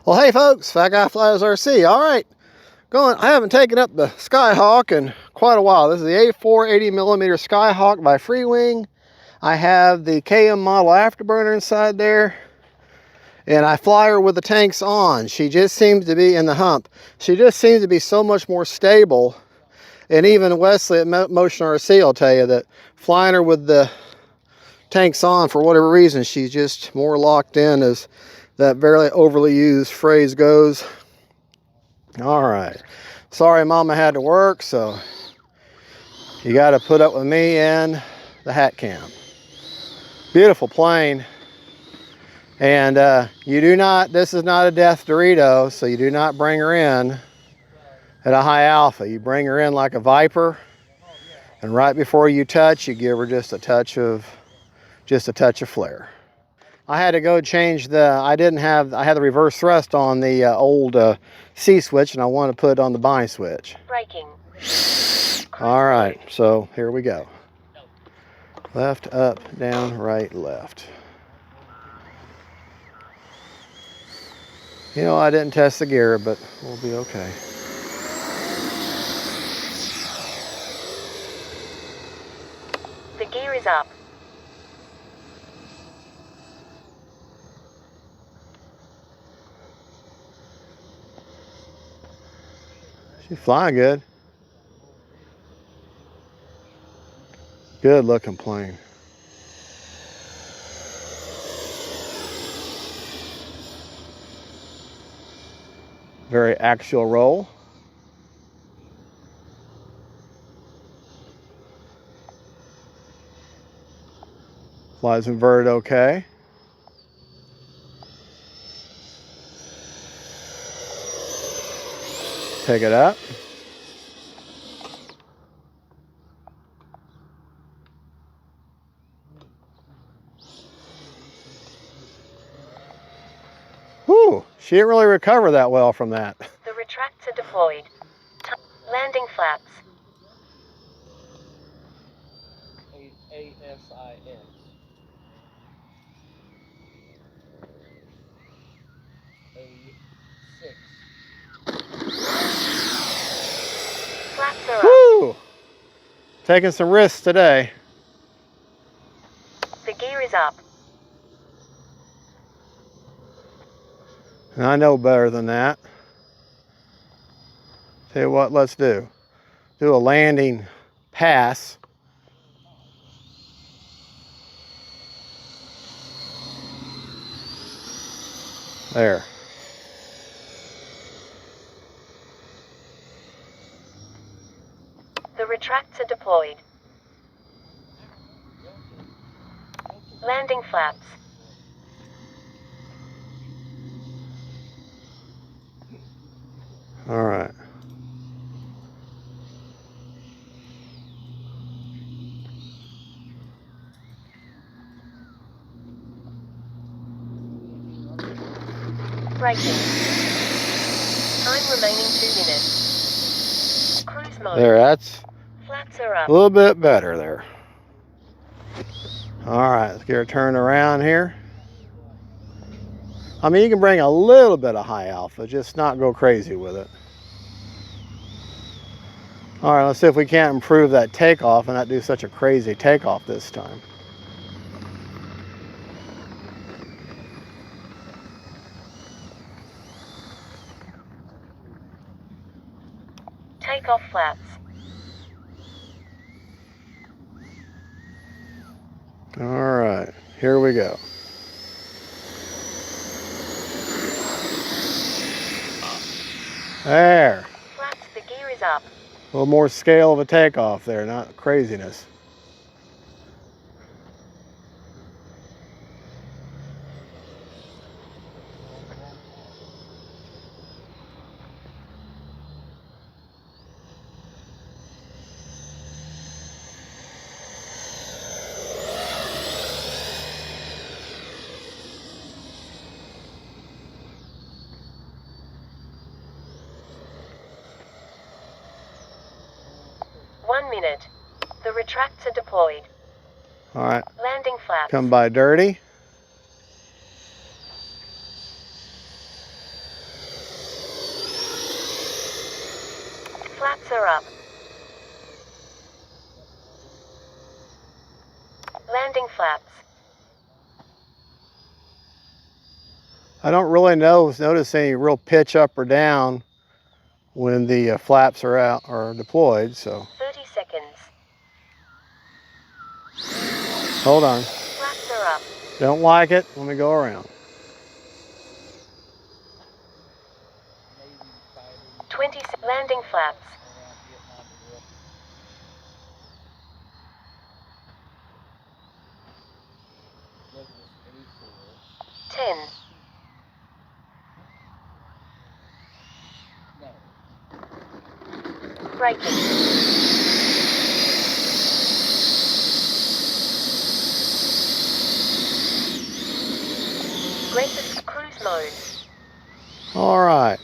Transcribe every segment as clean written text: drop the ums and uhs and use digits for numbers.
Well, hey folks, Fat Guy Flies RC. All right, I haven't taken up the Skyhawk in quite a while. This is the A-4 80mm Skyhawk by FREEWING. I have the KM model afterburner inside there, and I fly her with the tanks on. She just seems to be in the hump. She just seems to be so much more stable. And even Wesley at Motion RC will tell you that flying her with the tanks on, for whatever reason, she's just more locked in, as that very overly used phrase goes. All right, sorry Mama had to work, so you got to put up with me and the hat cam. Beautiful plane. And you do not, this is not a death Dorito, so you do not bring her in at a high alpha. You bring her in like a Viper, and right before you touch, you give her just a touch of flare. I had to go change the, I had the reverse thrust on the old C switch, and I want to put it on the bind switch. Braking. All right, so here we go. Left, up, down, right, left. You know, I didn't test the gear, but we'll be okay. The gear is up. She's flying good. Good looking plane. Very axial roll. Flies inverted okay. Take it up. Whew, she didn't really recover that well from that. The retracts are deployed. Landing flaps. ASIN. Flaps are up. Whew, taking some risks today. The gear is up. And I know better than that. Tell you what, let's do a landing pass. There. The retracts are deployed. Landing flaps. All right. Braking. Time remaining 2 minutes. Cruise mode. There, that's Flaps are up. a little bit better there. All right, let's get her turned around here. I mean, you can bring a little bit of high alpha, just not go crazy with it. All right, let's see if we can't improve that takeoff and not do such a crazy takeoff this time. Takeoff flaps. All right, here we go. There. Flaps, the gear is up. A little more scale of a takeoff there, not craziness. minute. The retracts are deployed. All right. Landing flaps. Come by dirty. Flaps are up. Landing flaps. I don't really notice any real pitch up or down when the flaps are out or deployed, so. 30 seconds. Hold on. Flaps are up. Don't like it. Let me go around. 20 landing flaps. 10. Braking. Greatest cruise mode. All right.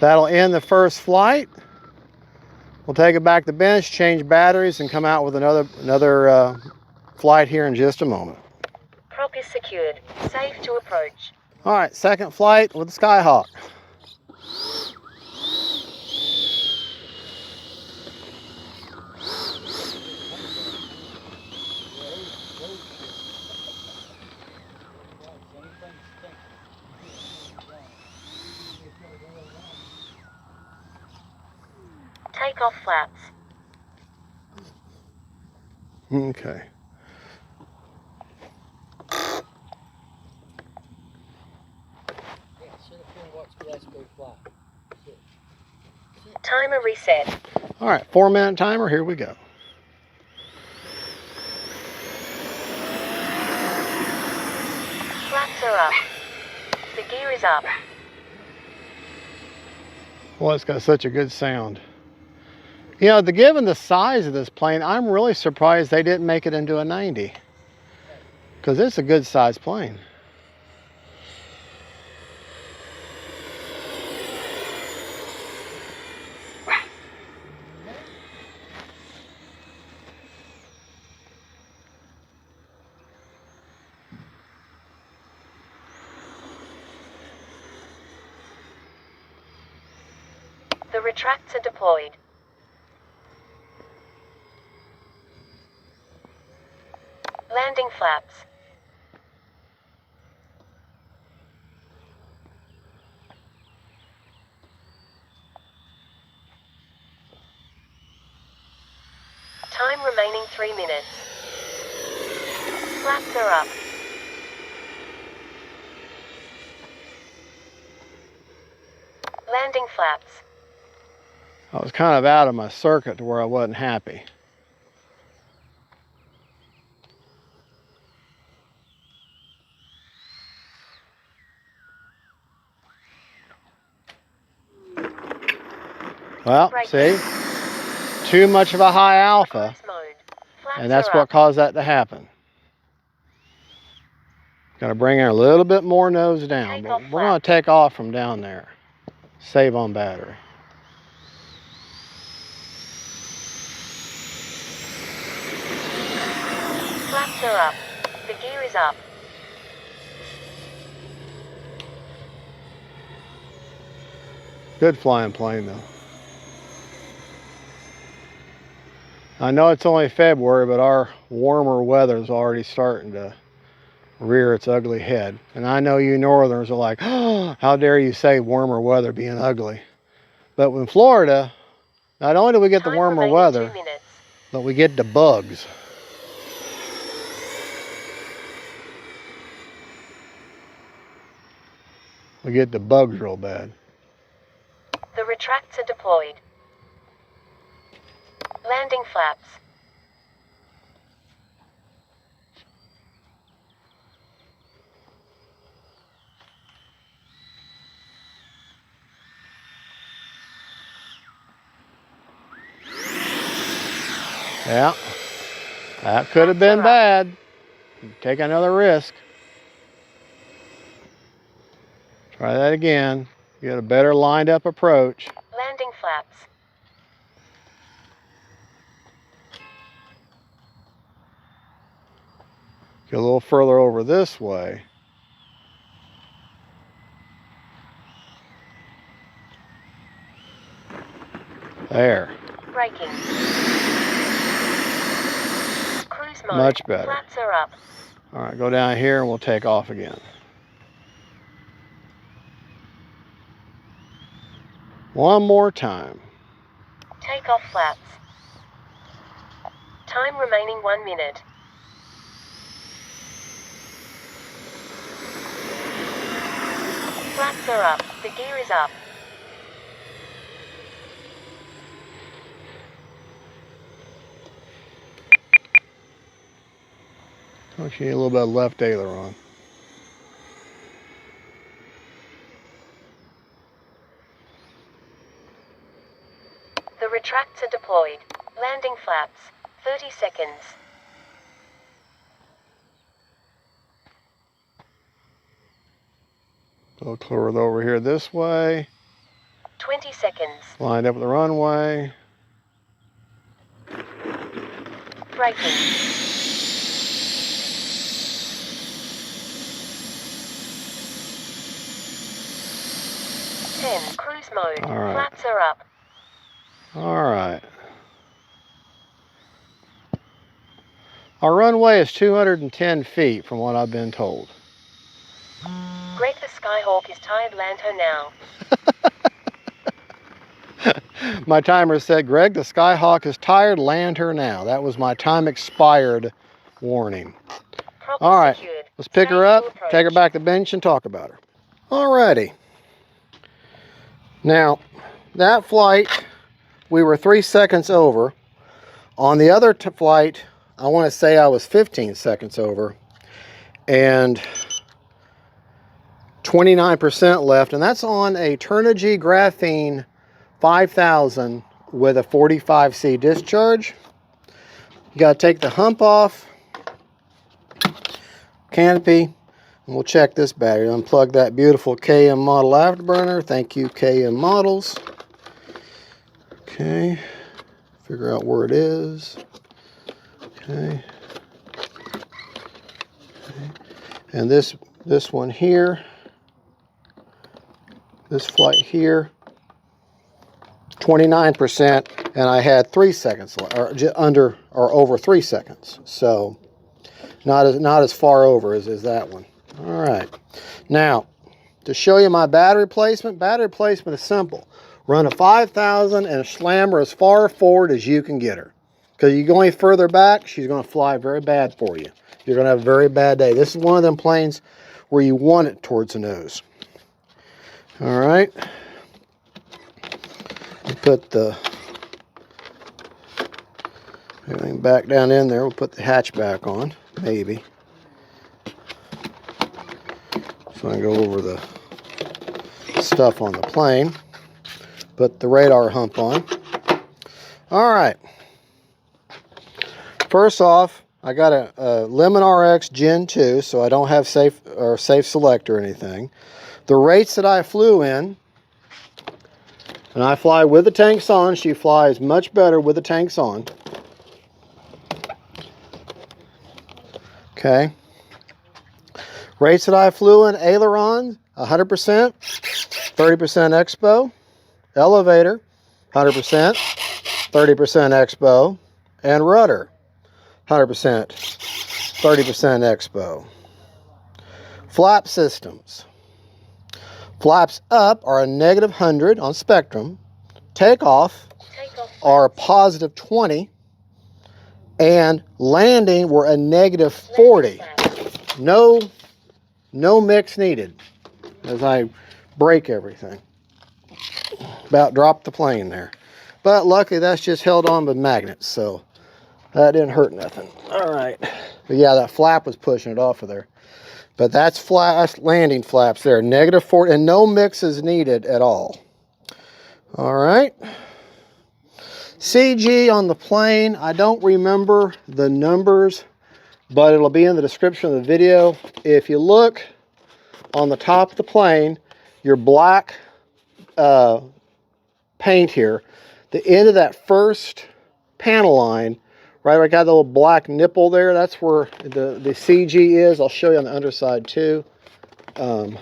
That'll end the first flight. We'll take it back to bench, change batteries, and come out with another flight here in just a moment. Prop is secured. Safe to approach. All right, second flight with the Skyhawk. Takeoff flaps. Okay. Timer reset. All right, 4-minute timer, here we go. Flaps are up. The gear is up. Well, it's got such a good sound. You know, given the size of this plane, I'm really surprised they didn't make it into a 90. Because it's a good sized plane. The retracts are deployed. Landing flaps. Time remaining 3 minutes. Flaps are up. Landing flaps. I was kind of out of my circuit to where I wasn't happy. Well, see, too much of a high alpha, and that's what caused that to happen. Got to bring her a little bit more nose down, but we're going to take off from down there. Save on battery. Flaps are up. The gear is up. Good flying plane though. I know it's only February, but our warmer weather is already starting to rear its ugly head. And I know you northerners are like, oh, how dare you say warmer weather being ugly. But in Florida, not only do we get the warmer weather, but we get the bugs. We get the bugs real bad. The retracts are deployed. Landing flaps. Yeah, that could have been bad. Take another risk. Try that again. Get a better lined up approach. Landing flaps. Get a little further over this way. There. Braking. Cruise mode. Much better. Flaps are up. All right, go down here and we'll take off again. One more time. Take off flaps. Time remaining 1 minute. Flaps are up. The gear is up. Oh, she need a little bit of left aileron. The retracts are deployed. Landing flaps. 30 seconds. We'll clear it over here this way. 20 seconds. Lined up with the runway. Braking. Cruise mode. All right. Flaps are up. All right. Our runway is 210 feet from what I've been told. Greg the Skyhawk is tired. Land her now. My timer said, Greg, the Skyhawk is tired. Land her now. That was my time expired warning. Problem All right. secured. Let's pick her Safe up, to approach. take her back to the bench, and talk about her. Alrighty. Now, that flight, we were 3 seconds over. On the other flight, I want to say I was 15 seconds over. And 29% left. And that's on a Turnigy Graphene 5000 with a 45C discharge. You got to take the hump off. Canopy, and we'll check this battery. Unplug that beautiful KM model afterburner. Thank you, KM models. Okay, figure out where it is. Okay. And this one here, this flight here, 29%, and I had 3 seconds left, or just under or over 3 seconds. So not as far over as that one. All right. Now, to show you my battery placement is simple. Run a 5000 and slam her as far forward as you can get her. Because you go any further back, she's going to fly very bad for you. You're going to have a very bad day. This is one of them planes where you want it towards the nose. All right. Put the everything back down in there. We'll put the hatch back on, maybe. So I go over the stuff on the plane. Put the radar hump on. All right. First off, I got a Lemon RX Gen 2, so I don't have safe select or anything. The rates that I flew in, and I fly with the tanks on. She flies much better with the tanks on. Okay. Rates that I flew in, aileron, 100%, 30% expo. Elevator, 100%, 30% expo. And rudder, 100%, 30% expo. Flap systems. Flaps up are a -100 on spectrum. Takeoff are a +20. And landing were a -40. No mix needed as I break everything. About dropped the plane there. But luckily that's just held on with magnets, so that didn't hurt nothing. All right. But yeah, that flap was pushing it off of there. But that's landing flaps there, -40, and no mix is needed at all. All right. CG on the plane, I don't remember the numbers, but it'll be in the description of the video. If you look on the top of the plane, your black paint here, the end of that first panel line, right where I got the little black nipple there, that's where the CG is. I'll show you on the underside too. And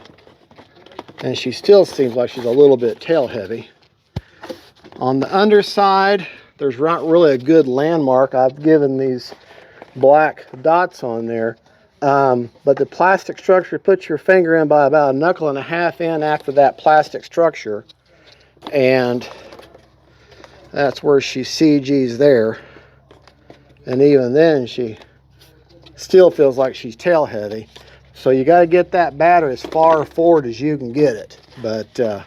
she still seems like she's a little bit tail heavy. On the underside, there's not really a good landmark. I've given these black dots on there. But the plastic structure, put your finger in by about 1.5 knuckles in after that plastic structure. And that's where she CG's there. And even then, she still feels like she's tail heavy. So you got to get that battery as far forward as you can get it. But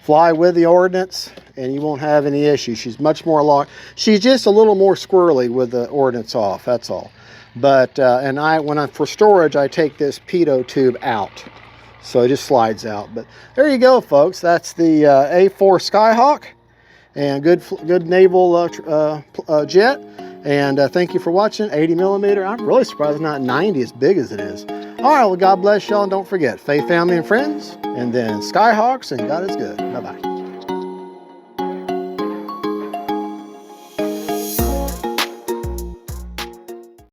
fly with the ordnance and you won't have any issues. She's much more locked. She's just a little more squirrely with the ordnance off, that's all. But, for storage, I take this pitot tube out. So it just slides out. But there you go, folks. That's the A-4 SKYHAWK. And good naval jet. And thank you for watching. 80mm. I'm really surprised it's not 90 as big as it is. All right, well, God bless y'all. And don't forget, faith, family, and friends. And then Skyhawks, and God is good. Bye-bye.